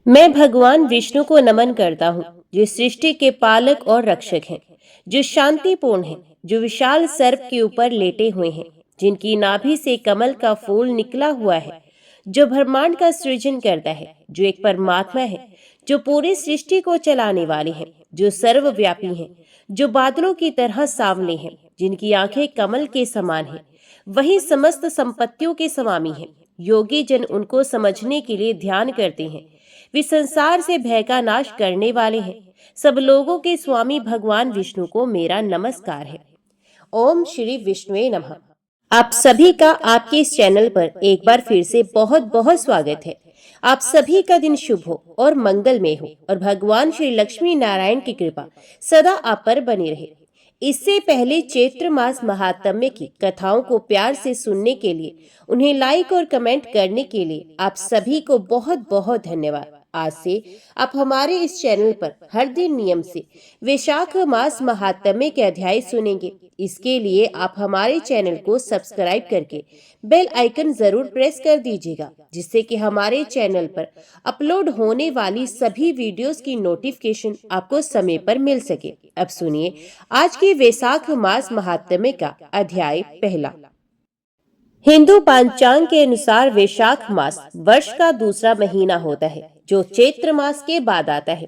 मैं भगवान विष्णु को नमन करता हूँ, जो सृष्टि के पालक और रक्षक हैं, जो शांतिपूर्ण हैं, जो विशाल सर्प के ऊपर लेटे हुए हैं, जिनकी नाभि से कमल का फूल निकला हुआ है, जो ब्रह्मांड का सृजन करता है, जो एक परमात्मा है, जो पूरी सृष्टि को चलाने वाले हैं, जो सर्वव्यापी हैं, जो बादलों की तरह सांवले हैं, जिनकी आंखें कमल के समान हैं, वही समस्त संपत्तियों के स्वामी हैं। योगी जन उनको समझने के लिए ध्यान करते हैं। वे संसार से भय का नाश करने वाले हैं। सब लोगों के स्वामी भगवान विष्णु को मेरा नमस्कार है। ओम श्री विष्णुवे नमः। आप सभी का आपके इस चैनल पर एक बार फिर से बहुत बहुत स्वागत है। आप सभी का दिन शुभ हो और मंगलमय हो और भगवान श्री लक्ष्मी नारायण की कृपा सदा आप पर बनी रहे। इससे पहले चैत्र मास महात्म्य की कथाओं को प्यार से सुनने के लिए, उन्हें लाइक और कमेंट करने के लिए आप सभी को बहुत बहुत धन्यवाद। आज से आप हमारे इस चैनल पर हर दिन नियम से वैशाख मास महात्म्य के अध्याय सुनेंगे। इसके लिए आप हमारे चैनल को सब्सक्राइब करके बेल आइकन जरूर प्रेस कर दीजिएगा, जिससे कि हमारे चैनल पर अपलोड होने वाली सभी वीडियोस की नोटिफिकेशन आपको समय पर मिल सके। अब सुनिए आज के वैशाख मास महात्म्य का अध्याय पहला। हिंदू पंचांग के अनुसार वैशाख मास वर्ष का दूसरा महीना होता है, जो चैत्र मास के बाद आता है।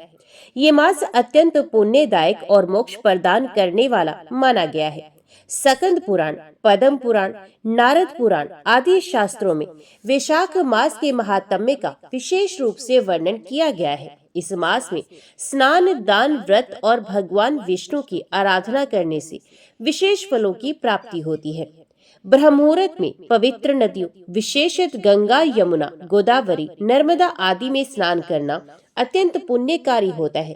ये मास अत्यंत पुण्यदायक और मोक्ष प्रदान करने वाला माना गया है। सकंद पुराण, पद्म पुराण, नारद पुराण आदि शास्त्रों में वैशाख मास के महात्म्य का विशेष रूप से वर्णन किया गया है। इस मास में स्नान, दान, व्रत और भगवान विष्णु की आराधना करने से विशेष फलों की प्राप्ति होती है। ब्रह्ममुहूर्त में पवित्र नदियों, विशेषत गंगा, यमुना, गोदावरी, नर्मदा आदि में स्नान करना अत्यंत पुण्यकारी होता है।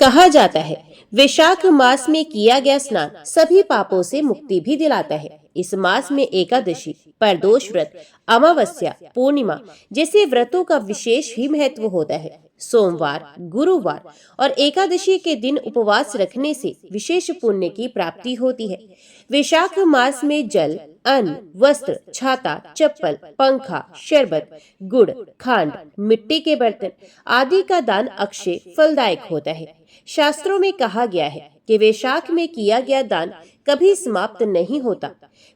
कहा जाता है वैशाख मास में किया गया स्नान सभी पापों से मुक्ति भी दिलाता है। इस मास में एकादशी, प्रदोष व्रत, अमावस्या, पूर्णिमा जैसे व्रतों का विशेष ही महत्व होता है। सोमवार, गुरुवार और एकादशी के दिन उपवास रखने से विशेष पुण्य की प्राप्ति होती है। वैशाख मास में जल, अन्न, वस्त्र, छाता, चप्पल, पंखा, शरबत, गुड़, खांड, मिट्टी के बर्तन आदि का दान अक्षय फलदायक होता है। शास्त्रों में कहा गया है कि वैशाख में किया गया दान कभी समाप्त नहीं होता।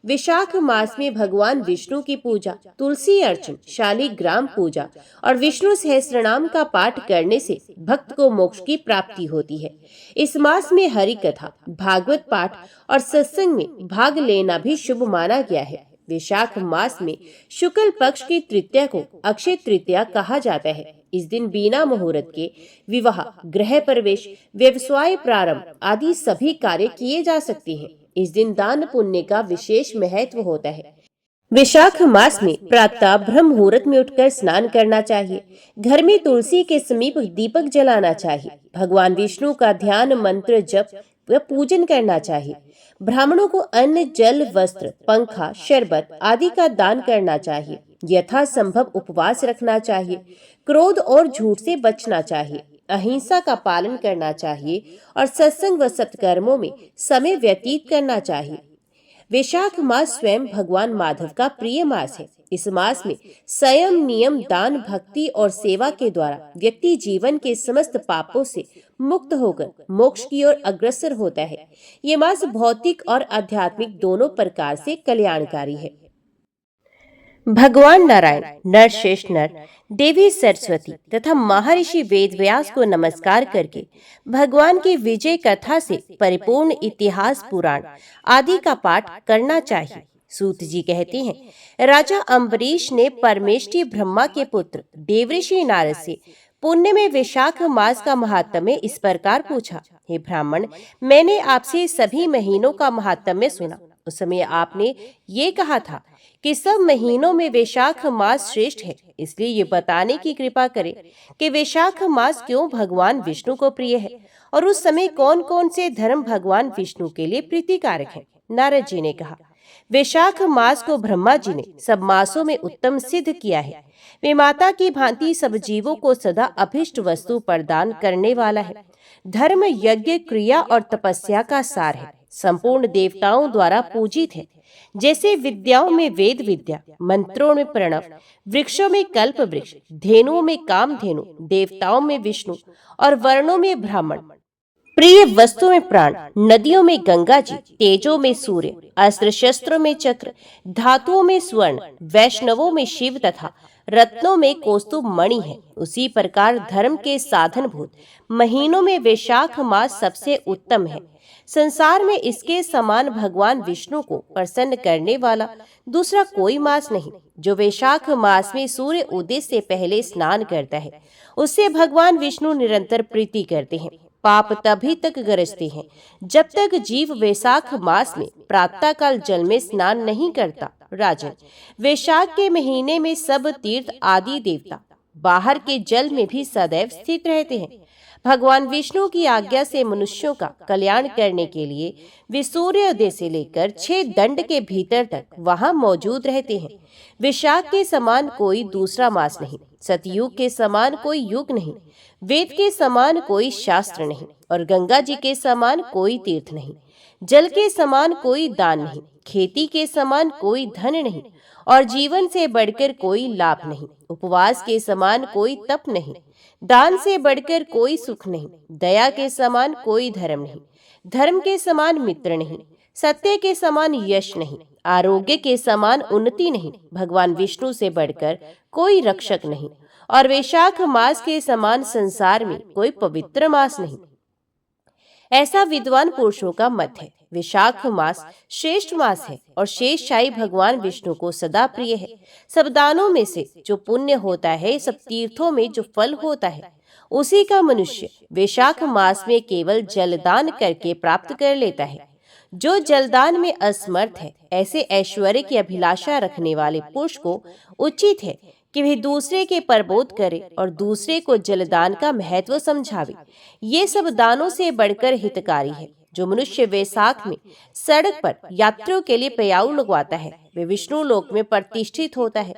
वैशाख मास में भगवान विष्णु की पूजा, तुलसी अर्चन, शालिग्राम पूजा और विष्णु सहस्त्रनाम का पाठ करने से भक्त को मोक्ष की प्राप्ति होती है। इस मास में हरि कथा, भागवत पाठ और सत्संग में भाग लेना भी शुभ माना गया है। वैशाख मास में शुक्ल पक्ष की तृतीया को अक्षय तृतीया कहा जाता है। इस दिन बिना मुहूर्त के विवाह, गृह प्रवेश, व्यवसाय प्रारंभ आदि सभी कार्य किए जा सकते हैं। इस दिन दान पुण्य का विशेष महत्व होता है। वैशाख मास में प्रातः ब्रह्म मुहूर्त में उठकर स्नान करना चाहिए। घर में तुलसी के समीप दीपक जलाना चाहिए। भगवान विष्णु का ध्यान, मंत्र जप व पूजन करना चाहिए। ब्राह्मणों को अन्न, जल, वस्त्र, पंखा, शरबत आदि का दान करना चाहिए। यथासंभव उपवास रखना चाहिए। क्रोध और झूठ से बचना चाहिए। अहिंसा का पालन करना चाहिए और सत्संग व सत्कर्मों में समय व्यतीत करना चाहिए। वैशाख मास स्वयं भगवान माधव का प्रिय मास है। इस मास में संयम, नियम, दान, भक्ति और सेवा के द्वारा व्यक्ति जीवन के समस्त पापों से मुक्त होकर मोक्ष की ओर अग्रसर होता है। ये मास भौतिक और आध्यात्मिक दोनों प्रकार से कल्याणकारी है। भगवान नारायण, नरश्रेष्ठ नर, देवी सरस्वती तथा महर्षि वेदव्यास को नमस्कार करके भगवान की विजय कथा से परिपूर्ण इतिहास, पुराण आदि का पाठ करना चाहिए। सूत जी कहते हैं, राजा अम्बरीश ने परमेष्ठी ब्रह्मा के पुत्र देवऋषि नारद से पुण्य में वैशाख मास का महात्म्य इस प्रकार पूछा। हे ब्राह्मण, मैंने आपसे सभी महीनों का महात्म्य सुना। उस समय आपने ये कहा था कि सब महीनों में वैशाख मास श्रेष्ठ है। इसलिए ये बताने की कृपा करें कि वैशाख मास क्यों भगवान विष्णु को प्रिय है और उस समय कौन कौन से धर्म भगवान विष्णु के लिए प्रीतिकारक हैं। नारद जी ने कहा, वैशाख मास को ब्रह्मा जी ने सब मासों में उत्तम सिद्ध किया है। वे माता की भांति सब जीवों को सदा अभिष्ट वस्तु प्रदान करने वाला है। धर्म, यज्ञ, क्रिया और तपस्या का सार है। संपूर्ण देवताओं द्वारा पूजित है। जैसे विद्याओं में वेद विद्या, मंत्रों में प्रणव, वृक्षों में कल्प वृक्ष, धेनुओं में कामधेनु, देवताओं में विष्णु और वर्णों में ब्राह्मण। प्रिय वस्तु में प्राण, नदियों में गंगा जी, तेजों में सूर्य, अस्त्र शस्त्रों में चक्र, धातुओं में स्वर्ण, वैष्णवों में शिव तथा रत्नों में कौस्तुभ मणि है। उसी प्रकार धर्म के साधनभूत महीनों में वैशाख मास सबसे उत्तम है। संसार में इसके समान भगवान विष्णु को प्रसन्न करने वाला दूसरा कोई मास नहीं। जो वैशाख मास में सूर्य उदय से पहले स्नान करता है, उससे भगवान विष्णु निरंतर प्रीति करते हैं। पाप तभी तक गरजते हैं जब तक जीव वैशाख मास में प्रातः काल जल में स्नान नहीं करता। राजन, वैशाख के महीने में सब तीर्थ आदि देवता बाहर के जल में भी सदैव स्थित रहते हैं। भगवान विष्णु की आज्ञा से मनुष्यों का कल्याण करने के लिए वे सूर्योदय से लेकर 6 दंड के भीतर तक वहां मौजूद रहते हैं। वैशाख के समान कोई दूसरा मास नहीं, सतयुग के समान कोई युग नहीं, वेद के समान कोई शास्त्र नहीं और गंगा जी के समान कोई तीर्थ नहीं। जल के समान कोई दान नहीं, खेती के समान कोई धन नहीं और जीवन से बढ़कर कोई लाभ नहीं। उपवास के समान कोई तप नहीं, दान से बढ़कर कोई सुख नहीं, दया के समान कोई धर्म नहीं, धर्म के समान मित्र नहीं, सत्य के समान यश नहीं, आरोग्य के समान उन्नति नहीं, भगवान विष्णु से बढ़कर कोई रक्षक नहीं और वैशाख मास के समान संसार में कोई पवित्र मास नहीं। ऐसा विद्वान पुरुषों का मत है। वैशाख मास श्रेष्ठ मास है और शेषशाही भगवान विष्णु को सदा प्रिय है। सब दानों में से जो पुण्य होता है, सब तीर्थों में जो फल होता है, उसी का मनुष्य वैशाख मास में केवल जलदान करके प्राप्त कर लेता है। जो जलदान में असमर्थ है, ऐसे ऐश्वर्य की अभिलाषा रखने वाले पुरुष को उचित है कि वह दूसरे के परबोध करे और दूसरे को जलदान का महत्व समझावे। ये सब दानों से बढ़कर हितकारी है। जो मनुष्य वैशाख में सड़क पर यात्रियों के लिए प्याऊ लगवाता है, वे विष्णु लोक में प्रतिष्ठित होता है।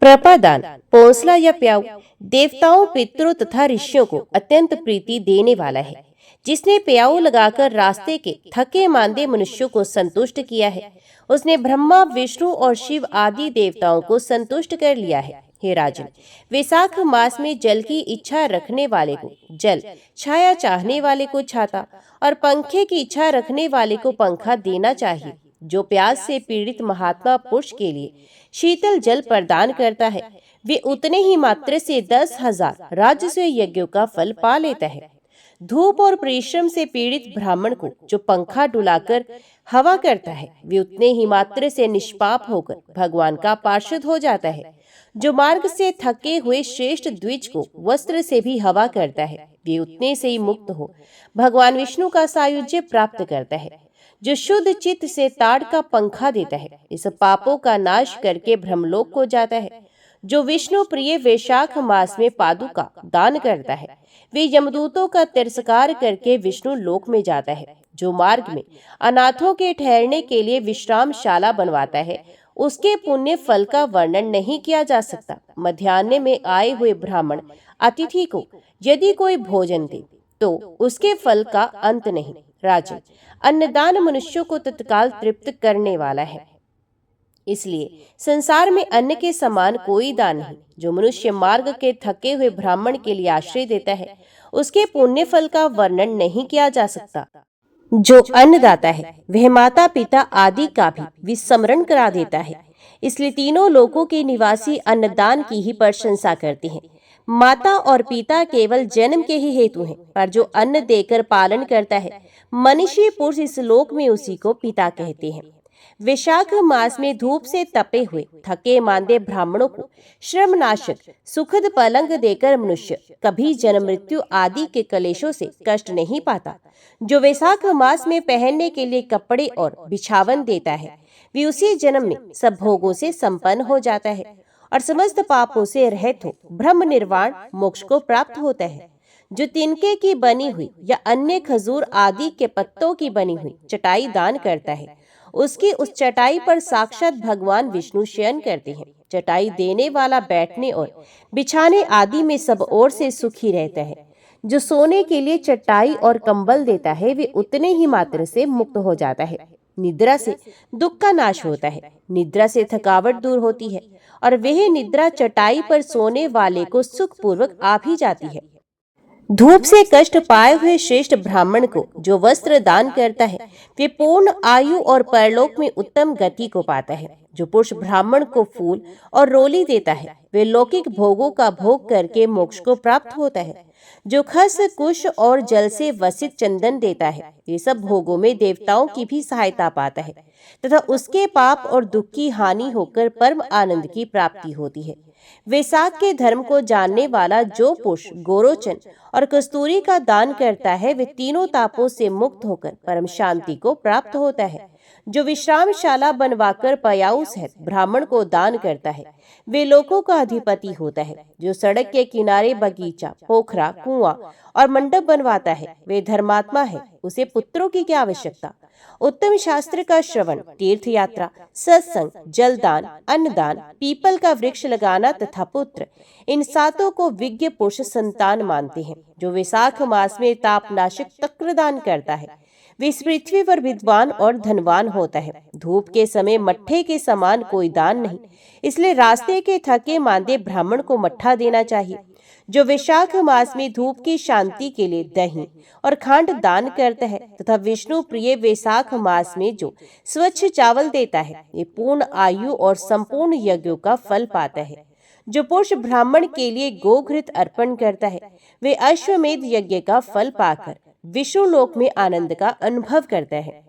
प्रपादान, पोंसला या प्याऊ देवताओं, पितरों तथा ऋषियों को अत्यंत प्रीति देने वाला है। जिसने प्याऊ लगाकर रास्ते के थके मांदे मनुष्यों को संतुष्ट किया है, उसने ब्रह्मा, विष्णु और शिव आदि देवताओं को संतुष्ट कर लिया है। हे राजन, वैशाख मास में जल की इच्छा रखने वाले को जल, छाया चाहने वाले को छाता और पंखे की इच्छा रखने वाले को पंखा देना चाहिए। जो प्यास से पीड़ित महात्मा पुरुष के लिए शीतल जल प्रदान करता है, वे उतने ही मात्र से 10,000 राजस्व यज्ञों का फल पा लेता है। धूप और परिश्रम से पीड़ित ब्राह्मण को जो पंखा डुलाकर हवा करता है, वे उतने ही मात्र से निष्पाप होकर भगवान का पार्षद हो जाता है। जो मार्ग से थके हुए श्रेष्ठ द्विज को वस्त्र से भी हवा करता है, वे उतने से ही मुक्त हो भगवान विष्णु का सायुज्य प्राप्त करता है। जो शुद्ध चित्त से ताड़ का पंखा देता है, इस पापों का नाश करके ब्रह्मलोक को जाता है। जो विष्णु प्रिय वैशाख मास में पादुका दान करता है, वे यमदूतों का तिरस्कार करके विष्णु लोक में जाता है। जो मार्ग में अनाथों के ठहरने के लिए विश्रामशाला बनवाता है, उसके पुण्य फल का वर्णन नहीं किया जा सकता। मध्याह्न में आए हुए ब्राह्मण अतिथि को यदि कोई भोजन दे तो उसके फल का अंत नहीं। राजन, अन्नदान मनुष्यों को तत्काल तृप्त करने वाला है, इसलिए संसार में अन्न के समान कोई दान नहीं। जो मनुष्य मार्ग के थके हुए ब्राह्मण के लिए आश्रय देता है, उसके पुण्य फल का वर्णन नहीं किया जा सकता। जो अन्नदाता है, वह माता पिता आदि का भी विस्मरण करा देता है। इसलिए तीनों लोकों के निवासी अन्नदान की ही प्रशंसा करते हैं। माता और पिता केवल जन्म के ही हेतु हैं, पर जो अन्न देकर पालन करता है, मनुष्य पुरुष इस लोक में उसी को पिता कहते हैं। वैशाख मास में धूप से तपे हुए थके मांदे ब्राह्मणों को श्रमनाशक सुखद पलंग देकर मनुष्य कभी जन्म मृत्यु आदि के कलेशों से कष्ट नहीं पाता। जो वैशाख मास में पहनने के लिए कपड़े और बिछावन देता है, वे उसी जन्म में सब भोगों से संपन्न हो जाता है और समस्त पापों से रहित हो ब्रह्म निर्वाण मोक्ष को प्राप्त होता है। जो तिनके की बनी हुई या अन्य खजूर आदि के पत्तों की बनी हुई चटाई दान करता है, उसकी उस चटाई पर साक्षात भगवान विष्णु शयन करते हैं। चटाई देने वाला बैठने और बिछाने आदि में सब ओर से सुखी रहता है। जो सोने के लिए चटाई और कंबल देता है, वे उतने ही मात्र से मुक्त हो जाता है। निद्रा से दुख का नाश होता है, निद्रा से थकावट दूर होती है और वह निद्रा चटाई पर सोने वाले को सुखपूर्वक आ भी जाती है। धूप से कष्ट पाए हुए श्रेष्ठ ब्राह्मण को जो वस्त्र दान करता है वे पूर्ण आयु और परलोक में उत्तम गति को पाता है। जो पुरुष ब्राह्मण को फूल और रोली देता है वे लौकिक भोगों का भोग करके मोक्ष को प्राप्त होता है। जो खस कुश और जल से वसित चंदन देता है ये सब भोगों में देवताओं की भी सहायता पाता है तथा उसके पाप और दुख की हानि होकर परम आनंद की प्राप्ति होती है। वैशाख के धर्म को जानने वाला जो पुरुष गोरोचन और कस्तूरी का दान करता है वे तीनों तापों से मुक्त होकर परम शांति को प्राप्त होता है। जो विश्रामशाला बनवाकर पयाऊ सहित ब्राह्मण को दान करता है वे लोकों का अधिपति होता है। जो सड़क के किनारे बगीचा, पोखरा, कुआं और मंडप बनवाता है वे धर्मात्मा है, उसे पुत्रों की क्या आवश्यकता। उत्तम शास्त्र का श्रवण, तीर्थ यात्रा, सत्संग, जलदान, अन्नदान, पीपल का वृक्ष लगाना तथा पुत्र, इन सातों को विज्ञ पुरुष संतान मानते हैं। जो वैशाख मास में तापनाशक तक्र दान करता है वे इस पृथ्वी पर विद्वान और धनवान होता है। धूप के समय मट्ठे के समान कोई दान नहीं, इसलिए रास्ते के थके मांदे ब्राह्मण को मट्ठा देना चाहिए। जो वैशाख मास में धूप की शांति के लिए दही और खांड दान करता है तथा विष्णु प्रिय वैशाख मास में जो स्वच्छ चावल देता है ये पूर्ण आयु और संपूर्ण यज्ञों का फल पाता है। जो पुरुष ब्राह्मण के लिए गोघृत अर्पण करता है वे अश्वमेध यज्ञ का फल पाकर विष्णु लोक में आनंद का अनुभव करता है।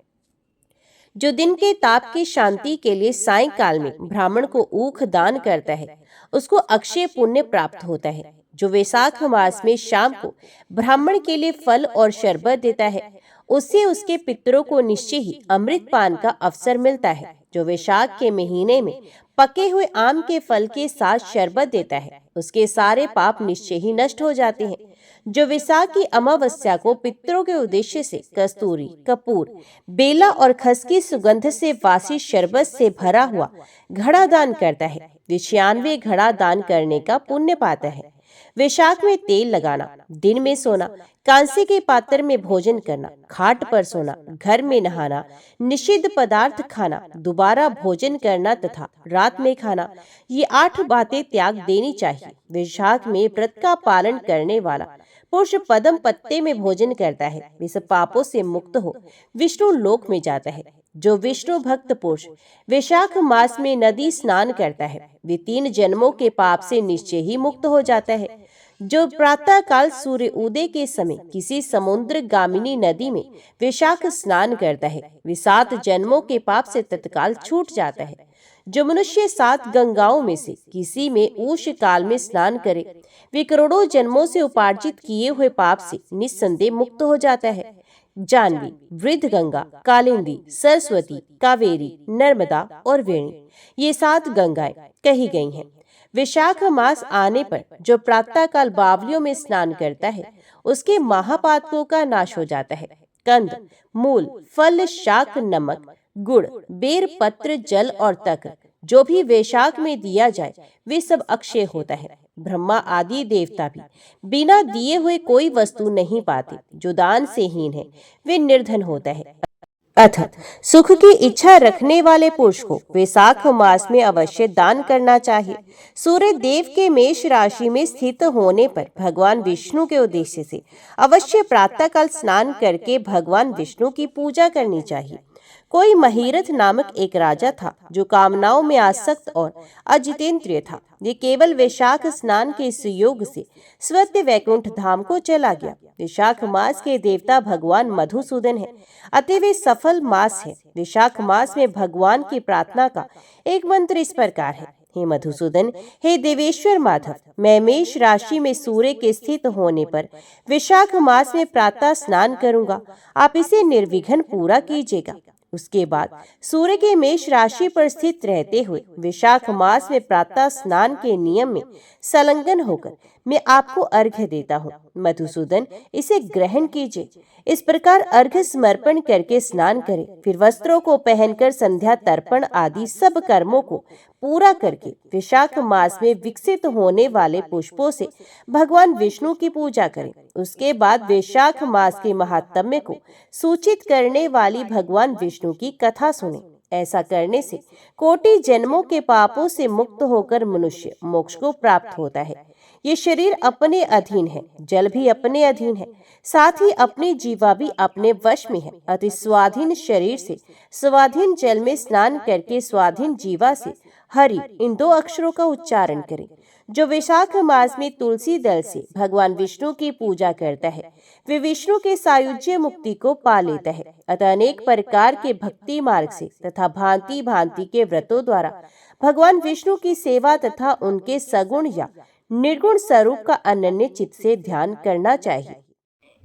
जो दिन के ताप की शांति के लिए सायंकाल में ब्राह्मण को ऊख दान करता है उसको अक्षय पुण्य प्राप्त होता है। जो वैशाख मास में शाम को ब्राह्मण के लिए फल और शरबत देता है उससे उसके पितरों को निश्चय ही अमृत पान का अवसर मिलता है। जो वैशाख के महीने में पके हुए आम के फल के साथ शरबत देता है उसके सारे पाप निश्चय ही नष्ट हो जाते हैं। जो वैशाख की अमावस्या को पितरों के उद्देश्य से कस्तूरी, कपूर, बेला और खस की सुगंध से वासी शरबत से भरा हुआ घड़ा दान करता है वे 96 घड़ा दान करने का पुण्य पाता है। वैशाख में तेल लगाना, दिन में सोना, कांसे के पात्र में भोजन करना, खाट पर सोना, घर में नहाना, निषिद्ध पदार्थ खाना, दोबारा भोजन करना तथा रात में खाना, ये 8 बातें त्याग देनी चाहिए। वैशाख में व्रत का पालन करने वाला पुरुष पदम पत्ते में भोजन करता है वे सब पापों से मुक्त हो विष्णु लोक में जाता है। जो विष्णु भक्त पुरुष वैशाख मास में नदी स्नान करता है वे 3 जन्मों के पाप से निश्चय ही मुक्त हो जाता है। जो प्रातः काल सूर्य उदय के समय किसी समुद्र गामिनी नदी में वैशाख स्नान करता है वे 7 जन्मों के पाप से तत्काल छूट जाता है। जो मनुष्य 7 गंगाओं में से किसी में उष काल में स्नान करे वे करोड़ों जन्मों से उपार्जित किए हुए पाप से निस्संदेह मुक्त हो जाता है। जानवी, वृद्ध गंगा, कालिंदी, सरस्वती, कावेरी, नर्मदा और वेणी ये 7 गंगाएं कही गई हैं। वैशाख मास आने पर जो प्रातः काल बावलियों में स्नान करता है उसके महापातकों का नाश हो जाता है। कंद, मूल, फल, शाक, नमक, गुड़, बेर पत्र, जल और तक जो भी वैशाख में दिया जाए वे सब अक्षय होता है। ब्रह्मा आदि देवता भी बिना दिए हुए कोई वस्तु नहीं पाते। जो दान से हीन है वे निर्धन होता है। अर्थात सुख की इच्छा रखने वाले पुरुष को वैशाख मास में अवश्य दान करना चाहिए। सूर्य देव के मेष राशि में स्थित होने पर भगवान विष्णु के उद्देश्य से अवश्य प्रातःकाल स्नान करके भगवान विष्णु की पूजा करनी चाहिए। कोई महिरथ नामक एक राजा था जो कामनाओं में आसक्त और अजितेंद्रिय था। ये केवल वैशाख स्नान के सुयोग से स्वत्य वैकुंठ धाम को चला गया। वैशाख मास के देवता भगवान मधुसूदन है, अतः वे सफल मास है। वैशाख मास में भगवान की प्रार्थना का एक मंत्र इस प्रकार है: हे मधुसूदन, हे देवेश्वर माधव, मैं मेष राशि में सूर्य के स्थित होने पर वैशाख मास में प्रातः स्नान करूंगा, आप इसे निर्विघ्न पूरा कीजिएगा। उसके बाद सूर्य के मेष राशि पर स्थित रहते हुए वैशाख मास में प्रातः स्नान के नियम में संलग्न होकर मैं आपको अर्घ्य देता हूँ। मधुसूदन, इसे ग्रहण कीजिए। इस प्रकार अर्घ्य समर्पण करके स्नान करें। फिर वस्त्रों को पहनकर संध्या तर्पण आदि सब कर्मों को पूरा करके विशाख मास में विकसित होने वाले पुष्पों से भगवान विष्णु की पूजा करें। उसके बाद वैशाख मास के महात्म्य को सूचित करने वाली भगवान विष्णु की कथा सुने। ऐसा करने से कोटि जन्मों के पापों से मुक्त होकर मनुष्य मोक्ष को प्राप्त होता है। ये शरीर अपने अधीन है, जल भी अपने अधीन है, साथ ही अपनी जीवा भी अपने वश में है। अति स्वाधीन शरीर से स्वाधीन जल में स्नान करके स्वाधीन जीवा से हरि इन दो अक्षरों का उच्चारण करें। जो वैशाख मास में तुलसी दल से भगवान विष्णु की पूजा करता है, वे विष्णु के सायुज्य मुक्ति को पा लेता है। अतः अनेक प्रकार के भक्ति मार्ग से तथा भांति भांति के व्रतों द्वारा भगवान विष्णु की सेवा तथा उनके सगुण या निर्गुण स्वरूप का अनन्य चित्त से ध्यान करना चाहिए।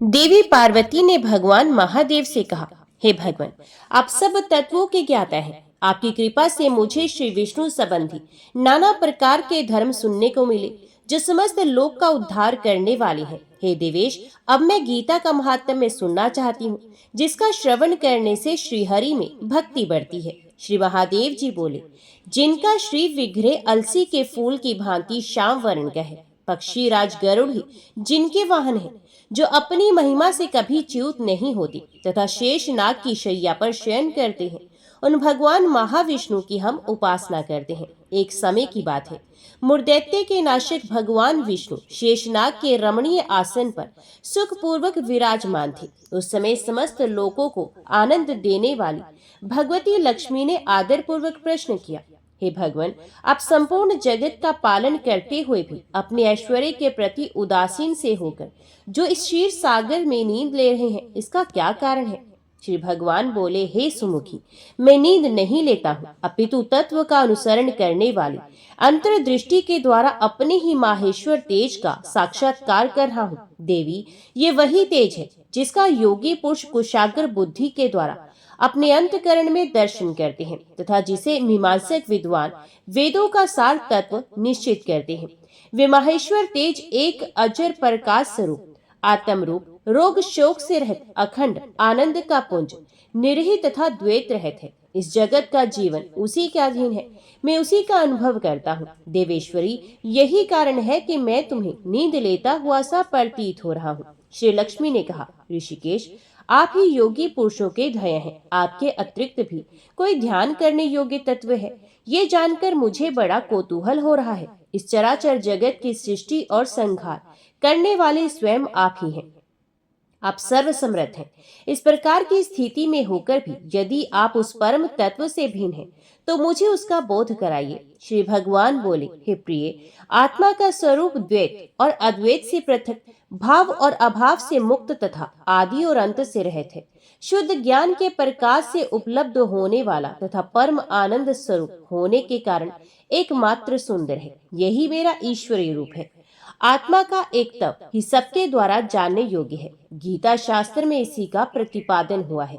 देवी पार्वती ने भगवान महादेव से कहा, हे भगवान, आप सब तत्वों के ज्ञाता हैं। आपकी कृपा से मुझे श्री विष्णु संबंधी नाना प्रकार के धर्म सुनने को मिले, जो समस्त लोक का उद्धार करने वाले हैं। हे देवेश, अब मैं गीता का महात्म्य सुनना चाहती हूँ, जिसका श्रवण करने से श्रीहरि में भक्ति बढ़ती है। श्री महादेव जी बोले, जिनका श्री विग्रह अलसी के फूल की भांति श्याम वर्ण का है, पक्षी राज गरुड़ ही जिनके वाहन है, जो अपनी महिमा से कभी च्युत नहीं होती तथा शेष नाग की शैया पर शयन करते हैं, उन भगवान महाविष्णु की हम उपासना करते हैं। एक समय की बात है, मुर्दैत्य के नाशक भगवान विष्णु शेषनाग के रमणीय आसन पर सुखपूर्वक विराजमान थे। उस समय समस्त लोगों को आनंद देने वाली भगवती लक्ष्मी ने आदर पूर्वक प्रश्न किया, हे भगवान, आप संपूर्ण जगत का पालन करते हुए भी अपने ऐश्वर्य के प्रति उदासीन से होकर जो इस क्षीर सागर में नींद ले रहे हैं, इसका क्या कारण है? श्री भगवान बोले, हे सुमुखी, मैं नींद नहीं लेता हूँ, अपितु तत्व का अनुसरण करने वाली अंतर्दृष्टि के द्वारा अपने ही माहेश्वर तेज का साक्षात्कार कर रहा हूँ। देवी, ये वही तेज है जिसका योगी पुरुष कुशाग्र बुद्धि के द्वारा अपने अंतकरण में दर्शन करते हैं तथा जिसे मीमांसक विद्वान वेदों का सार तत्व निश्चित करते हैं। वे माहेश्वर तेज एक अजर प्रकाश स्वरूप आत्म रूप, रोग शोक से रहित अखंड आनंद का पुंज, निर्हि तथा द्वैत रहित है। इस जगत का जीवन उसी के अधीन है, मैं उसी का अनुभव करता हूँ। देवेश्वरी, यही कारण है कि मैं तुम्हें नींद लेता हुआ सा प्रतीत हो रहा हूँ। श्री लक्ष्मी ने कहा, ऋषिकेश, आप ही योगी पुरुषों के ध्येय हैं। आपके अतिरिक्त भी कोई ध्यान करने योग्य तत्व है, ये जानकर मुझे बड़ा कौतूहल हो रहा है। इस चराचर जगत की सृष्टि और संहार करने वाले स्वयं आप ही हैं। आप सर्वसमर्थ हैं। इस प्रकार की स्थिति में होकर भी यदि आप उस परम तत्व से भिन्न हैं, तो मुझे उसका बोध कराइए। श्री भगवान बोले, हे प्रिय, आत्मा का स्वरूप द्वैत और अद्वैत से पृथक, भाव और अभाव से मुक्त तथा आदि और अंत से रहित है। शुद्ध ज्ञान के प्रकाश से उपलब्ध होने वाला तथा परम आनंद स्वरूप होने के कारण एकमात्र सुंदर है। यही मेरा ईश्वरीय रूप है। आत्मा का एक तत्व ही सबके द्वारा जानने योग्य है। गीता शास्त्र में इसी का प्रतिपादन हुआ है।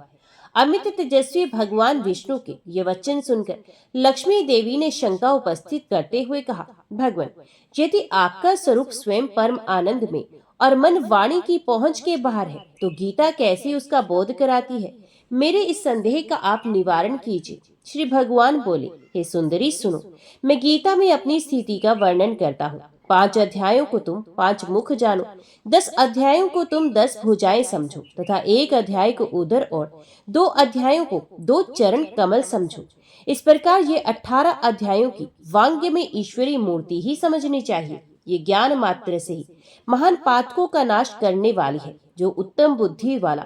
अमित तेजस्वी भगवान विष्णु के ये वचन सुनकर लक्ष्मी देवी ने शंका उपस्थित करते हुए कहा, भगवान, यदि आपका स्वरूप स्वयं परम आनंद में और मन वाणी की पहुंच के बाहर है, तो गीता कैसे उसका बोध कराती है? मेरे इस संदेह का आप निवारण कीजिए। श्री भगवान बोले, हे सुंदरी, सुनो, मैं गीता में अपनी स्थिति का वर्णन करता हूँ। 5 अध्यायों को तुम 5 मुख जानो, 10 अध्यायों को तुम 10 भुजाएं समझो तथा 1 अध्याय को उदर और 2 अध्यायों को 2 चरण कमल समझो। इस प्रकार ये 18 अध्यायों की वांग्य में ईश्वरी मूर्ति ही समझनी चाहिए। ये ज्ञान मात्र से ही महान पातकों का नाश करने वाली है। जो उत्तम बुद्धि वाला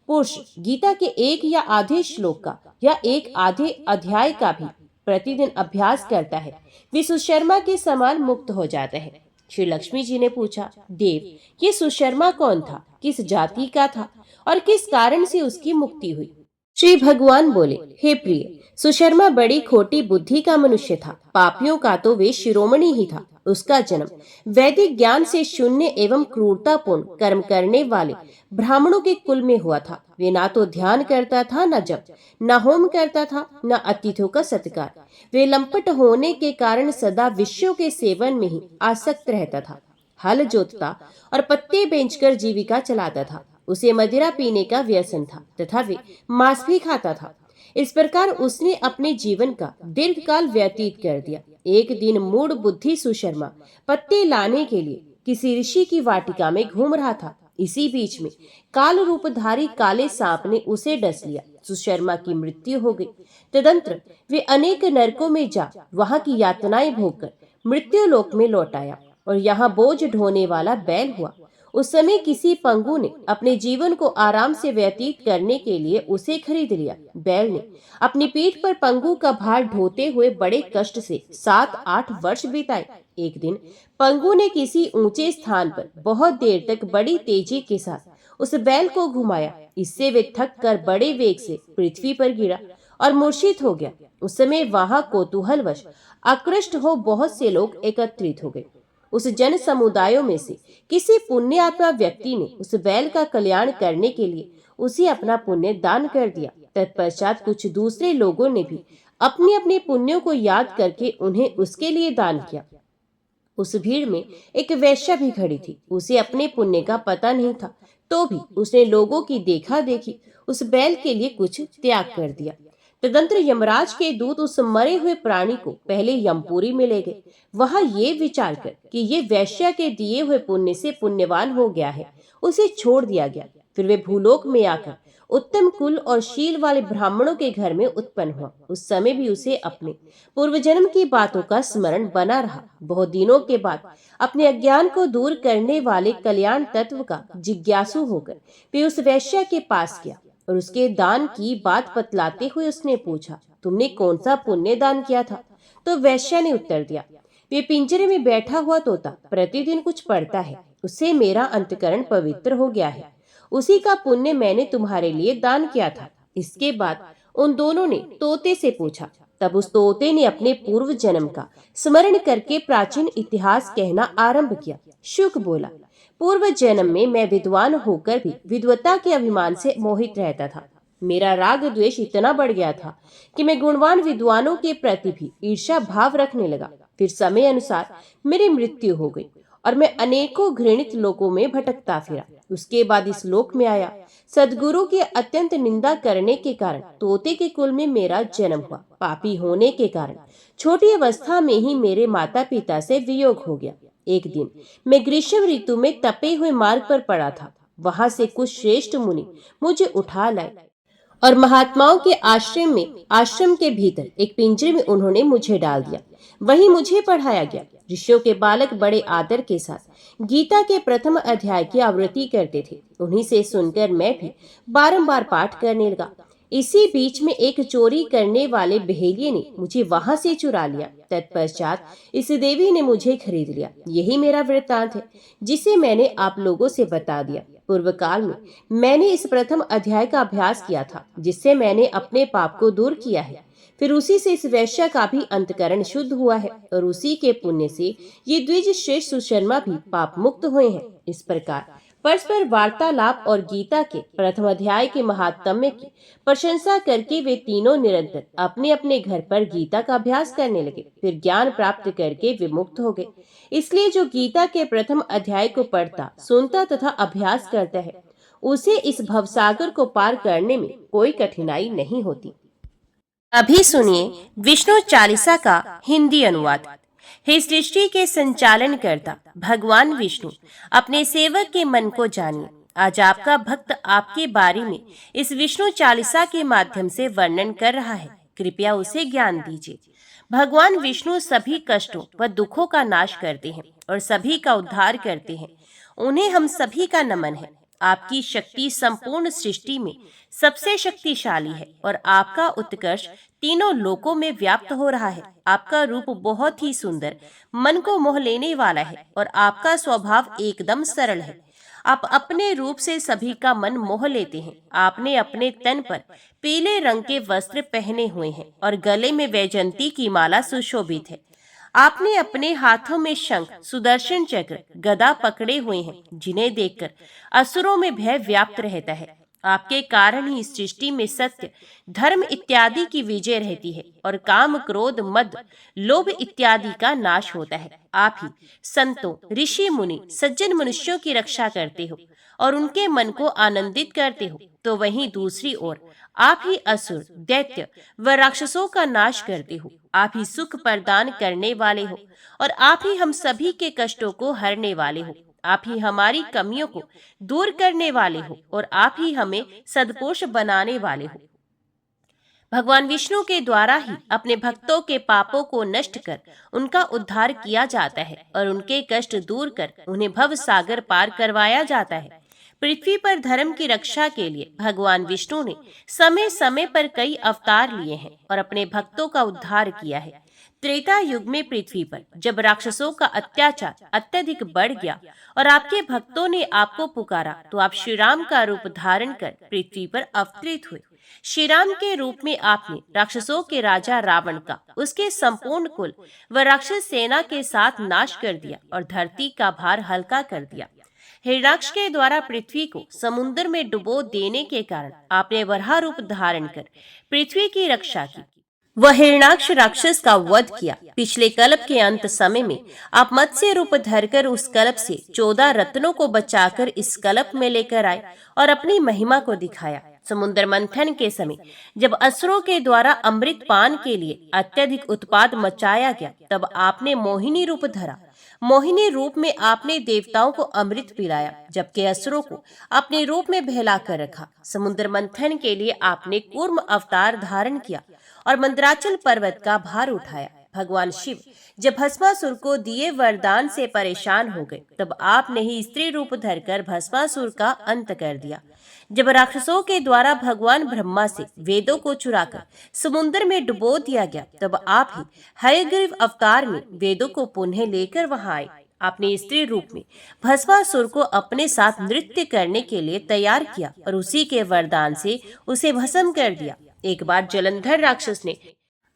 पुरुष गीता के एक या आधे श्लोक का या एक आधे अध्याय का भी प्रतिदिन अभ्यास करता है, वे सुशर्मा के समान मुक्त हो जाता है। श्री लक्ष्मी जी ने पूछा, देव, ये सुशर्मा कौन था, किस जाति का था और किस कारण से उसकी मुक्ति हुई? श्री भगवान बोले, हे प्रिय, सुशर्मा बड़ी खोटी बुद्धि का मनुष्य था। पापियों का तो वे शिरोमणि ही था। उसका जन्म वैदिक ज्ञान से शून्य एवं क्रूरतापूर्ण कर्म करने वाले ब्राह्मणों के कुल में हुआ था। वे ना तो ध्यान करता था, न जप, न होम करता था, न अतिथियों का सत्कार। वे लंपट होने के कारण सदा विषयों के सेवन में ही आसक्त रहता था। हल जोतता और पत्ते बेचकर जीविका चलाता था। उसे मदिरा पीने का व्यसन था तथा वे मांस भी खाता था। इस प्रकार उसने अपने जीवन का दीर्घकाल व्यतीत कर दिया। एक दिन मूढ़ बुद्धि सुशर्मा पत्ते लाने के लिए किसी ऋषि की वाटिका में घूम रहा था। इसी बीच में काल रूपधारी काले सांप ने उसे डस लिया। सुशर्मा की मृत्यु हो गई। तदंतर वे अनेक नरकों में जा वहां की यातनाएं भोगकर मृत्यु लोक में लौट आया और यहाँ बोझ ढोने वाला बैल हुआ। उस समय किसी पंगु ने अपने जीवन को आराम से व्यतीत करने के लिए उसे खरीद लिया। बैल ने अपनी पीठ पर पंगु का भार ढोते हुए बड़े कष्ट से 7-8 वर्ष बिताए। एक दिन पंगु ने किसी ऊंचे स्थान पर बहुत देर तक बड़ी तेजी के साथ उस बैल को घुमाया। इससे वे थक कर बड़े वेग से पृथ्वी पर गिरा और मूर्छित हो गया। उस समय वहां कौतूहलवश आकृष्ट हो बहुत से लोग एकत्रित हो गए। उस जन समुदायों में से किसी पुण्य आत्मा व्यक्ति ने उस बैल का कल्याण करने के लिए उसे अपना पुण्य दान कर दिया। तत्पश्चात कुछ दूसरे लोगों ने भी अपने अपने पुण्यों को याद करके उन्हें उसके लिए दान किया। उस भीड़ में एक वेश्या भी खड़ी थी। उसे अपने पुण्य का पता नहीं था, तो भी उसने लोगों की देखा देखी उस बैल के लिए कुछ त्याग कर दिया। तदंतर यमराज के दूत उस मरे हुए प्राणी को पहले यमपुरी में ले गए। वहां ये विचार कर कि ये वैश्या के दिए हुए पुण्य से पुण्यवान हो गया है, उसे छोड़ दिया गया। फिर वे भूलोक में आकर उत्तम कुल और शील वाले ब्राह्मणों के घर में उत्पन्न हुआ। उस समय भी उसे अपने पूर्व जन्म की बातों का स्मरण बना रहा। बहुत दिनों के बाद अपने अज्ञान को दूर करने वाले कल्याण तत्व का जिज्ञासु होकर वे उस वैश्या के पास गया और उसके दान की बात बतलाते हुए उसने पूछा, तुमने कौन सा पुण्य दान किया था? तो वैश्या ने उत्तर दिया, वे पिंजरे में बैठा हुआ तोता प्रतिदिन कुछ पढ़ता है, उससे मेरा अंतकरण पवित्र हो गया है। उसी का पुण्य मैंने तुम्हारे लिए दान किया था। इसके बाद उन दोनों ने तोते से पूछा। तब उस तोते ने अपने पूर्व जन्म का स्मरण करके प्राचीन इतिहास कहना आरंभ किया। शुक बोला, पूर्व जन्म में मैं विद्वान होकर भी विद्वता के अभिमान से मोहित रहता था। मेरा राग द्वेष इतना बढ़ गया था कि मैं गुणवान विद्वानों के प्रति भी ईर्ष्या भाव रखने लगा। फिर समय अनुसार मेरी मृत्यु हो गई और मैं अनेकों घृणित लोकों में भटकता फिरा। उसके बाद इस लोक में आया। सदगुरु की अत्यंत निंदा करने के कारण तोते के कुल में मेरा जन्म हुआ। पापी होने के कारण छोटी अवस्था में ही मेरे माता पिता से वियोग हो गया। एक दिन मैं ग्रीष्म ऋतु में तपे हुए मार्ग पर पड़ा था। वहां से कुछ श्रेष्ठ मुनि मुझे उठा लाए और महात्माओं के आश्रम के भीतर एक पिंजरे में उन्होंने मुझे डाल दिया। वहीं मुझे पढ़ाया गया। ऋषियों के बालक बड़े आदर के साथ गीता के प्रथम अध्याय की आवृत्ति करते थे। उन्हीं से सुनकर मैं भी बारंबार पाठ करने लगा। इसी बीच में एक चोरी करने वाले बहेलिये ने मुझे वहां से चुरा लिया। तत्पश्चात इस देवी ने मुझे खरीद लिया। यही मेरा वृत्तांत है, जिसे मैंने आप लोगों से बता दिया। पूर्व काल में मैंने इस प्रथम अध्याय का अभ्यास किया था, जिससे मैंने अपने पाप को दूर किया है। फिर उसी से इस वैश्य का भी अंतकरण शुद्ध हुआ है और उसी के पुण्य से ये द्विज श्रेष्ठ सुशर्मा भी पाप मुक्त हुए हैं। इस प्रकार परस्पर वार्तालाप और गीता के प्रथम अध्याय के महात्म्य की प्रशंसा करके वे तीनों निरंतर अपने अपने घर पर गीता का अभ्यास करने लगे। फिर ज्ञान प्राप्त करके विमुक्त हो गए। इसलिए जो गीता के प्रथम अध्याय को पढ़ता, सुनता तथा अभ्यास करता है, उसे इस भवसागर को पार करने में कोई कठिनाई नहीं होती। अभी सुनिए विष्णु चालीसा का हिंदी अनुवाद। हे सृष्टि के संचालन करता भगवान विष्णु, अपने सेवक के मन को जानिए। आज आपका भक्त आपके बारे में इस विष्णु चालीसा के माध्यम से वर्णन कर रहा है। कृपया उसे ज्ञान दीजिए। भगवान विष्णु सभी कष्टों व दुखों का नाश करते हैं और सभी का उद्धार करते हैं। उन्हें हम सभी का नमन है। आपकी शक्ति संपूर्ण सृष्टि में सबसे शक्तिशाली है और आपका उत्कर्ष तीनों लोकों में व्याप्त हो रहा है। आपका रूप बहुत ही सुंदर, मन को मोह लेने वाला है और आपका स्वभाव एकदम सरल है। आप अपने रूप से सभी का मन मोह लेते हैं। आपने अपने तन पर पीले रंग के वस्त्र पहने हुए हैं और गले में वैजंती की माला सुशोभित है। आपने अपने हाथों में शंख, सुदर्शन चक्र, गदा पकड़े हुए हैं, जिन्हें देखकर असुरों में भय व्याप्त रहता है। आपके कारण ही इस सृष्टि में सत्य, धर्म इत्यादि की विजय रहती है और काम, क्रोध, मद, लोभ इत्यादि का नाश होता है। आप ही संतों, ऋषि, मुनि, सज्जन मनुष्यों की रक्षा करते हो और उनके मन को आनंदित करते हो, तो वहीं दूसरी ओर आप ही असुर, दैत्य व राक्षसों का नाश करते हो। आप ही सुख प्रदान करने वाले हो और आप ही हम सभी के कष्टों को हरने वाले हो। आप ही हमारी कमियों को दूर करने वाले हो और आप ही हमें सदपुरुष बनाने वाले हो। भगवान विष्णु के द्वारा ही अपने भक्तों के पापों को नष्ट कर उनका उद्धार किया जाता है और उनके कष्ट दूर कर उन्हें भव सागर पार करवाया जाता है। पृथ्वी पर धर्म की रक्षा के लिए भगवान विष्णु ने समय समय पर कई अवतार लिए हैं और अपने भक्तों का उद्धार किया है। त्रेता युग में पृथ्वी पर जब राक्षसों का अत्याचार अत्यधिक बढ़ गया और आपके भक्तों ने आपको पुकारा, तो आप श्री राम का रूप धारण कर पृथ्वी पर अवतरित हुए। श्री राम के रूप में आपने राक्षसों के राजा रावण का, उसके संपूर्ण कुल व राक्षस सेना के साथ नाश कर दिया और धरती का भार हल्का कर दिया। हिरण्याक्ष के द्वारा पृथ्वी को समुद्र में डुबो देने के कारण आपने वराह रूप धारण कर पृथ्वी की रक्षा की। वह हिरण्याक्ष राक्षस का वध किया। पिछले कल्प के अंत समय में आप मत्स्य रूप धरकर उस कल्प से 14 रत्नों को बचाकर इस कल्प में लेकर आए और अपनी महिमा को दिखाया। समुद्र मंथन के समय जब असुरों के द्वारा अमृत पान के लिए अत्यधिक उत्पाद मचाया गया, तब आपने मोहिनी रूप धरा। मोहिनी रूप में आपने देवताओं को अमृत पिलाया, जबकि असुरों को अपने रूप में बहला कर रखा। समुद्र मंथन के लिए आपने कूर्म अवतार धारण किया और मंदराचल पर्वत का भार उठाया। भगवान शिव जब भस्मासुर को दिए वरदान से परेशान हो गए, तब आपने ही स्त्री रूप धरकर भस्मासुर का अंत कर दिया। जब राक्षसों के द्वारा भगवान ब्रह्मा से वेदों को चुराकर समुद्र में डुबो दिया गया, तब आप ही हयग्रीव अवतार में वेदों को पुनः लेकर वहां आए। आपने स्त्री रूप में भस्मासुर को अपने साथ नृत्य करने के लिए तैयार किया और उसी के वरदान से उसे भस्म कर दिया। एक बार जलंधर राक्षस ने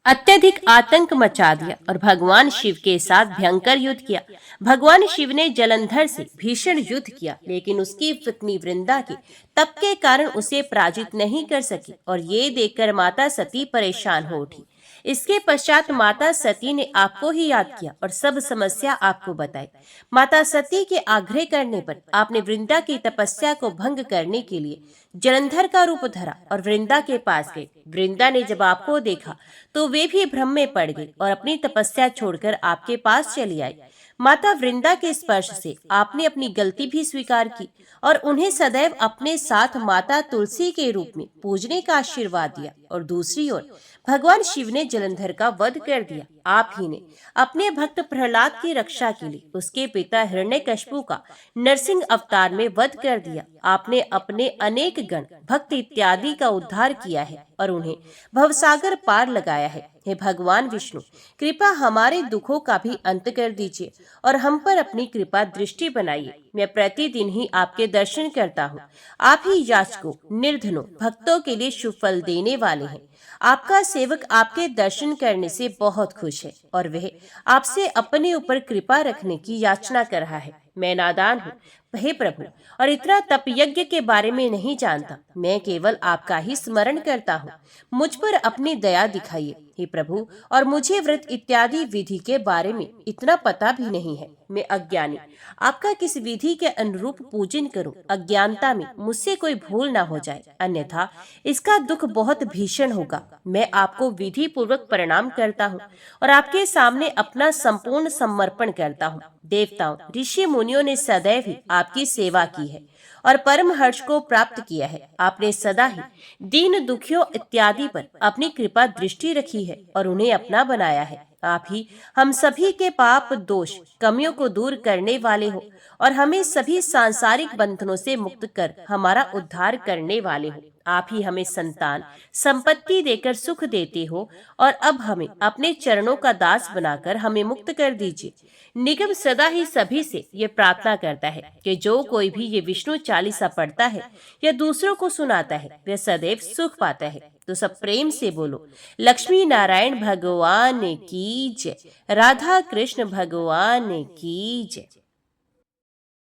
अत्यधिक आतंक मचा दिया और भगवान शिव के साथ भयंकर युद्ध किया। भगवान शिव ने जलंधर से भीषण युद्ध किया, लेकिन उसकी पत्नी वृंदा के तप के कारण उसे पराजित नहीं कर सकी और ये देखकर माता सती परेशान हो उठी। इसके पश्चात माता सती ने आपको ही याद किया और सब समस्या आपको बताई। माता सती के आग्रह करने पर आपने वृंदा की तपस्या को भंग करने के लिए जलंधर का रूप धरा और वृंदा के पास गए। वृंदा ने जब आपको देखा तो वे भी भ्रम में पड़ गई और अपनी तपस्या छोड़कर आपके पास चली आई। माता वृंदा के स्पर्श से आपने अपनी गलती भी स्वीकार की और उन्हें सदैव अपने साथ माता तुलसी के रूप में पूजने का आशीर्वाद दिया। और दूसरी ओर भगवान शिव ने जलंधर का वध कर दिया। आप ही ने अपने भक्त प्रहलाद की रक्षा के लिए उसके पिता हिरण्यकशिपु का नरसिंह अवतार में वध कर दिया। आपने अपने अनेक गण, भक्त इत्यादि का उद्धार किया है और उन्हें भवसागर पार लगाया है। हे भगवान विष्णु, कृपा हमारे दुखों का भी अंत कर दीजिए और हम पर अपनी कृपा दृष्टि बनाइए। मैं प्रतिदिन ही आपके दर्शन करता हूँ। आप ही याचकों, निर्धनों, भक्तों के लिए शुभ फल देने वाले हैं। आपका सेवक आपके दर्शन करने से बहुत खुश है और वह आपसे अपने ऊपर कृपा रखने की याचना कर रहा है। मैं नादान हूँ हे प्रभु, और इतना तप यज्ञ के बारे में नहीं जानता। मैं केवल आपका ही स्मरण करता हूँ। मुझ पर अपनी दया दिखाइए हे प्रभु, और मुझे व्रत इत्यादि विधि के बारे में इतना पता भी नहीं है। मैं अज्ञानी आपका किस विधि के अनुरूप पूजन करूं, अज्ञानता में मुझसे कोई भूल ना हो जाए, अन्यथा इसका दुख बहुत भीषण होगा। मैं आपको विधि पूर्वक प्रणाम करता हूँ और आपके सामने अपना संपूर्ण समर्पण करता हूँ। देवताओं, ऋषि मुनियों ने सदैव ही आपकी सेवा की है और परम हर्ष को प्राप्त किया है। आपने सदा ही दीन दुखियों इत्यादि पर अपनी कृपा दृष्टि रखी है और उन्हें अपना बनाया है। आप ही हम सभी के पाप, दोष, कमियों को दूर करने वाले हो और हमें सभी सांसारिक बंधनों से मुक्त कर हमारा उद्धार करने वाले हो। आप ही हमें संतान, संपत्ति देकर सुख देते हो और अब हमें अपने चरणों का दास बनाकर हमें मुक्त कर दीजिए। निगम सदा ही सभी से ये प्रार्थना करता है कि जो कोई भी ये विष्णु चालीसा पढ़ता है या दूसरों को सुनाता है, वह सदैव सुख पाता है। तो सब प्रेम से बोलो, लक्ष्मी नारायण भगवान की जय, राधा कृष्ण भगवान की जय।